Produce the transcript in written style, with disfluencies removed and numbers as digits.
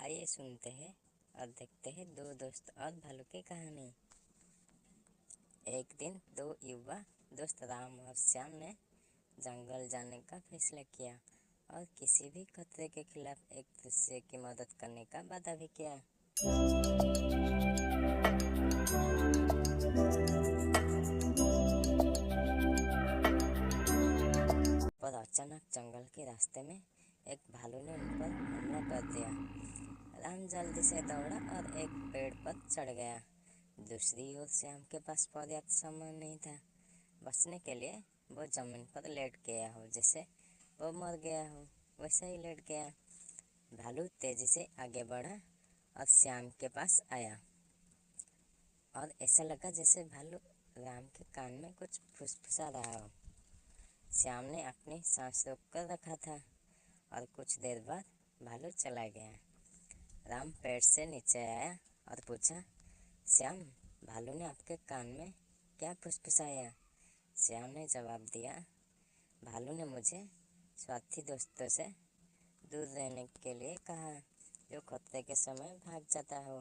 आइए सुनते हैं और देखते हैं दो दोस्त और भालू की कहानी। एक दिन दो युवा दोस्त राम और श्याम ने जंगल जाने का फैसला किया और किसी भी खतरे के खिलाफ एक दूसरे की मदद करने का वादा भी किया। पर अचानक जंगल के रास्ते में एक भालू ने उन पर हमला कर दिया। राम जल्दी से दौड़ा और एक पेड़ पर चढ़ गया। दूसरी ओर श्याम के पास पर्याप्त समय नहीं था। बचने के लिए वो जमीन पर लेट गया हो, जैसे वो मर गया हो वैसा ही लेट गया। भालू तेजी से आगे बढ़ा और श्याम के पास आया और ऐसा लगा जैसे भालू राम के कान में कुछ फुसफुसा रहा हो। श्याम ने अपनी सांस रोक कर रखा था और कुछ देर बाद भालू चला गया। राम पेड़ से नीचे आया और पूछा, श्याम, भालू ने आपके कान में क्या फुसफुसाया? श्याम ने जवाब दिया, भालू ने मुझे स्वार्थी दोस्तों से दूर रहने के लिए कहा, जो खतरे के समय भाग जाता हो।